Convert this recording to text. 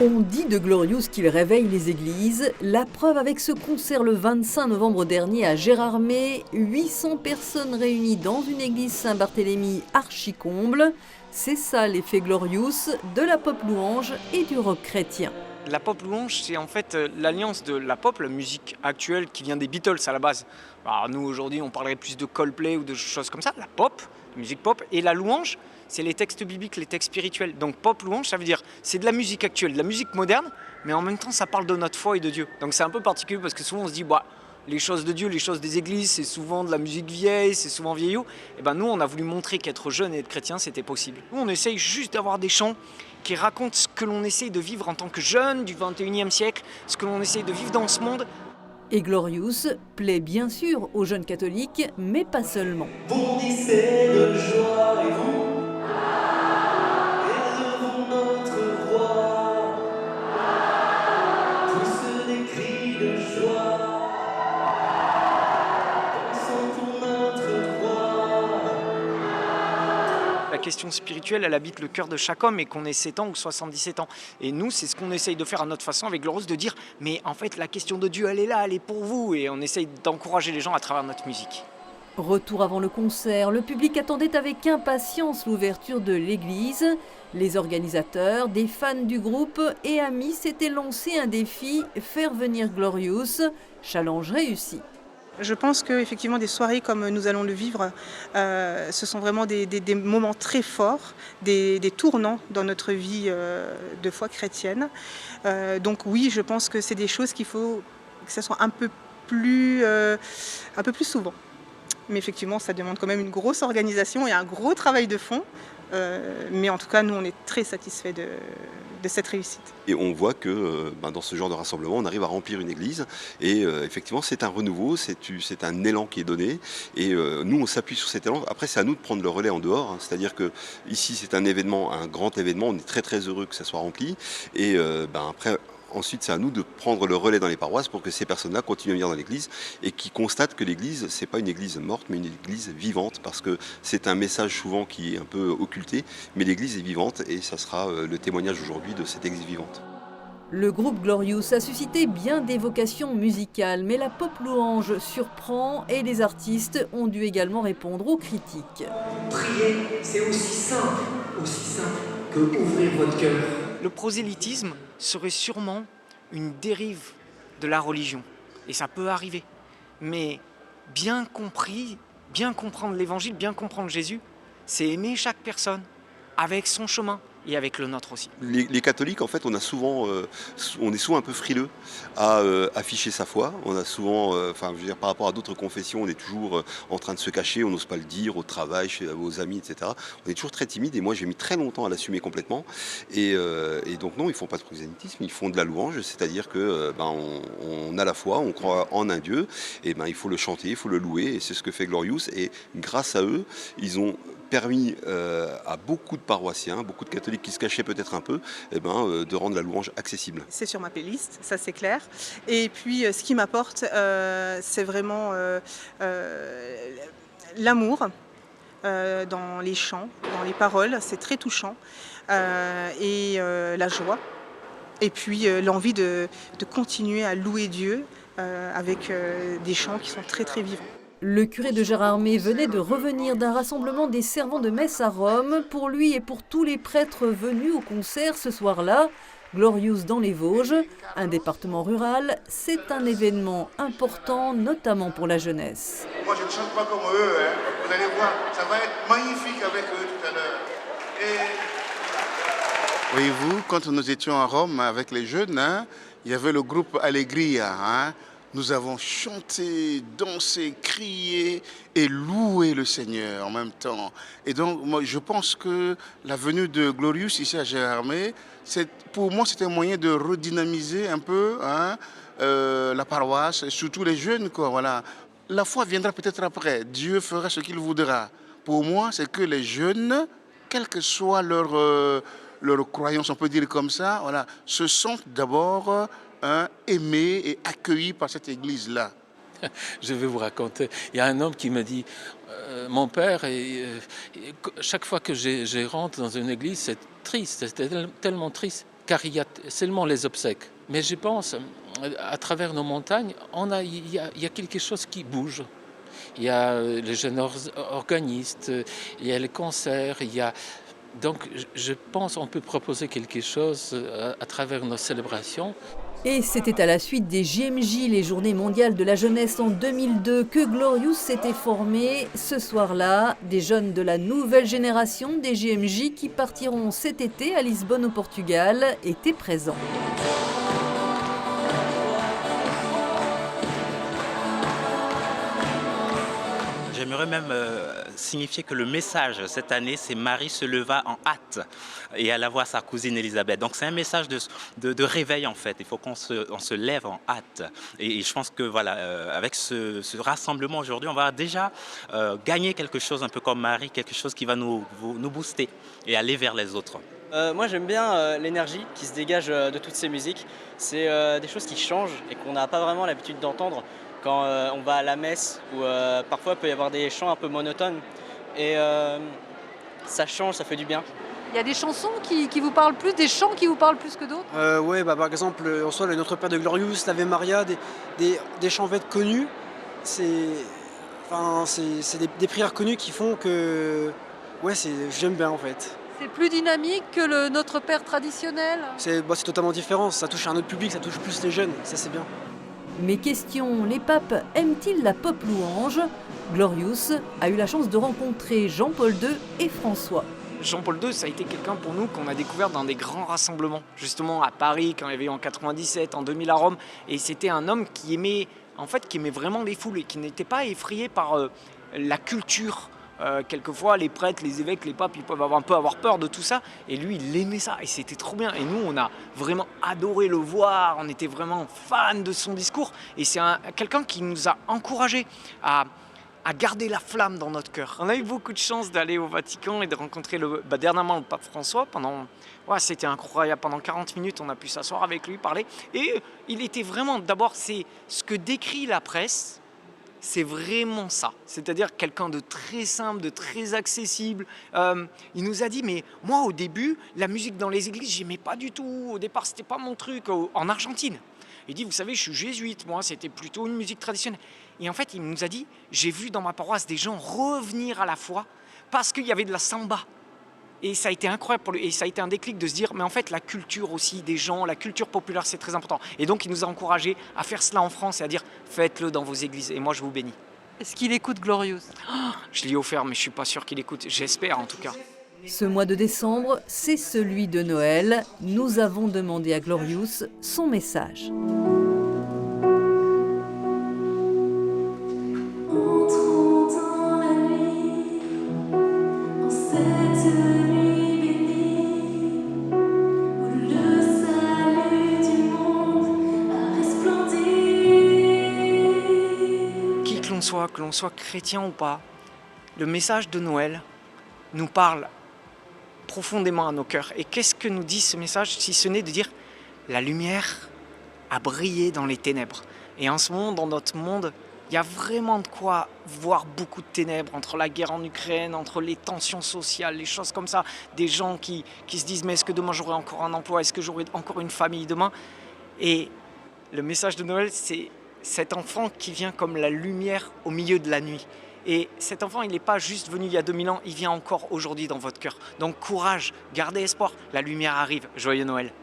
On dit de Glorious qu'il réveille les églises. La preuve avec ce concert le 25 novembre dernier à Gérardmer. 800 personnes réunies dans une église Saint-Barthélemy archi-comble. C'est ça l'effet Glorious de la pop louange et du rock chrétien. La pop louange, c'est en fait l'alliance de la pop, la musique actuelle qui vient des Beatles à la base. Alors nous aujourd'hui on parlerait plus de Coldplay ou de choses comme ça, la pop, la musique pop, et la louange, c'est les textes bibliques, les textes spirituels. Donc pop louange, ça veut dire c'est de la musique actuelle, de la musique moderne, mais en même temps ça parle de notre foi et de Dieu. Donc c'est un peu particulier parce que souvent on se dit les choses de Dieu, les choses des églises, c'est souvent de la musique vieille, c'est souvent vieillot. Et ben nous on a voulu montrer qu'être jeune et être chrétien c'était possible. Nous on essaye juste d'avoir des chants qui racontent ce que l'on essaye de vivre en tant que jeune du 21e siècle, ce que l'on essaye de vivre dans ce monde. Et Glorious plaît bien sûr aux jeunes catholiques, mais pas seulement. Bondissez de joie et vous, élevons notre roi, tous des cris de joie, dansons pour notre roi. La question spirituelle, elle habite le cœur de chaque homme et qu'on ait 7 ans ou 77 ans. Et nous, c'est ce qu'on essaye de faire à notre façon avec Glorious, de dire mais en fait la question de Dieu, elle est là, elle est pour vous. Et on essaye d'encourager les gens à travers notre musique. Retour avant le concert, le public attendait avec impatience l'ouverture de l'église. Les organisateurs, des fans du groupe et amis s'étaient lancé un défi, faire venir Glorious. Challenge réussi. Je pense qu'effectivement des soirées comme nous allons le vivre, ce sont vraiment des moments très forts, des tournants dans notre vie de foi chrétienne. Donc oui, je pense que c'est des choses qu'il faut que ça soit un peu plus souvent. Mais effectivement, ça demande quand même une grosse organisation et un gros travail de fond. Mais en tout cas, nous, on est très satisfaits de cette réussite. Et on voit que dans ce genre de rassemblement, on arrive à remplir une église. Et effectivement, c'est un renouveau, c'est un élan qui est donné. Et nous, on s'appuie sur cet élan. Après, c'est à nous de prendre le relais en dehors. C'est-à-dire que ici, c'est un événement, un grand événement. On est très très heureux que ça soit rempli. Et après, ensuite, c'est à nous de prendre le relais dans les paroisses pour que ces personnes-là continuent à venir dans l'église et qui constatent que l'église, c'est pas une église morte, mais une église vivante, parce que c'est un message souvent qui est un peu occulté, mais l'église est vivante et ça sera le témoignage aujourd'hui de cette église vivante. Le groupe Glorious a suscité bien des vocations musicales, mais la pop louange surprend et les artistes ont dû également répondre aux critiques. Prier, c'est aussi simple que ouvrir votre cœur. Le prosélytisme serait sûrement une dérive de la religion. Et ça peut arriver. Mais bien compris, bien comprendre l'évangile, bien comprendre Jésus, c'est aimer chaque personne avec son chemin et avec le nôtre aussi. Les catholiques, en fait, on est souvent un peu frileux à afficher sa foi. On a souvent, par rapport à d'autres confessions, on est toujours en train de se cacher, on n'ose pas le dire au travail, chez vos amis, etc. On est toujours très timide et moi j'ai mis très longtemps à l'assumer complètement. Et donc non, ils font pas de prosélytisme, ils font de la louange, c'est-à-dire que on a la foi, on croit en un Dieu, et il faut le chanter, il faut le louer, et c'est ce que fait Glorious. Et grâce à eux, ils ont permis à beaucoup de paroissiens, beaucoup de catholiques qui se cachaient peut-être un peu, de rendre la louange accessible. C'est sur ma playlist, ça c'est clair. Et puis ce qui m'apporte, c'est vraiment l'amour dans les chants, dans les paroles, c'est très touchant. Et la joie. Et puis l'envie de continuer à louer Dieu avec des chants qui sont très très vivants. Le curé de Gérardmer venait de revenir d'un rassemblement des servants de messe à Rome. Pour lui et pour tous les prêtres venus au concert ce soir-là, Glorious dans les Vosges, un département rural, c'est un événement important, notamment pour la jeunesse. Moi, je ne chante pas comme eux, hein. Vous allez voir, ça va être magnifique avec eux tout à l'heure. Voyez-vous, quand nous étions à Rome avec les jeunes, il y avait le groupe Allegria. Nous avons chanté, dansé, crié et loué le Seigneur en même temps. Et donc, moi, je pense que la venue de Glorious ici à Gérardmer, pour moi, c'était un moyen de redynamiser un peu la paroisse, et surtout les jeunes, quoi. Voilà. La foi viendra peut-être après. Dieu fera ce qu'il voudra. Pour moi, c'est que les jeunes, quelle que soit leur croyance, on peut dire comme ça, voilà, se sentent d'abord aimés et accueillis par cette église-là. Je vais vous raconter. Il y a un homme qui me dit mon père, chaque fois que je rentre dans une église, c'est triste, c'est tellement triste. car il y a seulement les obsèques. Mais je pense, à travers nos montagnes, il y a quelque chose qui bouge. Il y a les jeunes organistes, il y a les concerts, donc je pense qu'on peut proposer quelque chose à travers nos célébrations. Et c'était à la suite des JMJ, les Journées mondiales de la jeunesse en 2002, que Glorious s'était formé. Ce soir-là, des jeunes de la nouvelle génération des JMJ qui partiront cet été à Lisbonne au Portugal étaient présents. J'aimerais même signifier que le message cette année, c'est Marie se leva en hâte et alla voir sa cousine Elisabeth. Donc c'est un message de réveil en fait. Il faut qu'on se lève en hâte. Et je pense que voilà, avec ce rassemblement aujourd'hui, on va déjà gagner quelque chose un peu comme Marie, quelque chose qui va nous booster et aller vers les autres. Moi j'aime bien l'énergie qui se dégage de toutes ces musiques. C'est des choses qui changent et qu'on n'a pas vraiment l'habitude d'entendre quand on va à la messe, où parfois il peut y avoir des chants un peu monotones. Et ça change, ça fait du bien. Il y a des chansons qui vous parlent plus, des chants qui vous parlent plus que d'autres? Oui, par exemple, en soi, le Notre Père de Glorious, l'Ave Maria, des chants vêtements connus. C'est des prières connues qui font que j'aime bien en fait. C'est plus dynamique que le Notre Père traditionnel? C'est totalement différent, ça touche un autre public, ça touche plus les jeunes, ça c'est bien. Mais question, les papes aiment-ils la pop louange? Glorious a eu la chance de rencontrer Jean-Paul II et François. Jean-Paul II, ça a été quelqu'un pour nous qu'on a découvert dans des grands rassemblements, justement à Paris, quand il y avait eu en 97, en 2000 à Rome. Et c'était un homme qui aimait vraiment les foules et qui n'était pas effrayé par la culture. Quelquefois, les prêtres, les évêques, les papes, ils peuvent avoir peur de tout ça. Et lui, il aimait ça et c'était trop bien. Et nous, on a vraiment adoré le voir. On était vraiment fans de son discours. Et c'est quelqu'un qui nous a encouragés à garder la flamme dans notre cœur. On a eu beaucoup de chance d'aller au Vatican et de rencontrer dernièrement le pape François. C'était incroyable. Pendant 40 minutes, on a pu s'asseoir avec lui, parler. Et il était vraiment, d'abord, c'est ce que décrit la presse. C'est vraiment ça, c'est-à-dire quelqu'un de très simple, de très accessible. Il nous a dit, mais moi au début, la musique dans les églises, j'aimais pas du tout. Au départ, c'était pas mon truc. En Argentine, il dit, vous savez, je suis jésuite, moi, c'était plutôt une musique traditionnelle. Et en fait, il nous a dit, j'ai vu dans ma paroisse des gens revenir à la foi parce qu'il y avait de la samba. Et ça a été incroyable pour lui. Et ça a été un déclic de se dire, mais en fait, la culture aussi des gens, la culture populaire, c'est très important. Et donc, il nous a encouragés à faire cela en France et à dire, faites-le dans vos églises. Et moi, je vous bénis. Est-ce qu'il écoute Glorious? Je l'ai offert, mais je ne suis pas sûr qu'il écoute. J'espère, en tout cas. Ce mois de décembre, c'est celui de Noël. Nous avons demandé à Glorious son message. Que l'on soit chrétien ou pas, le message de Noël nous parle profondément à nos cœurs. Et qu'est-ce que nous dit ce message, si ce n'est de dire la lumière a brillé dans les ténèbres. Et en ce moment, dans notre monde, il y a vraiment de quoi voir beaucoup de ténèbres entre la guerre en Ukraine, entre les tensions sociales, les choses comme ça, des gens qui se disent mais est-ce que demain j'aurai encore un emploi, est-ce que j'aurai encore une famille demain? Et le message de Noël, c'est cet enfant qui vient comme la lumière au milieu de la nuit. Et cet enfant, il n'est pas juste venu il y a 2000 ans, il vient encore aujourd'hui dans votre cœur. Donc courage, gardez espoir, la lumière arrive. Joyeux Noël.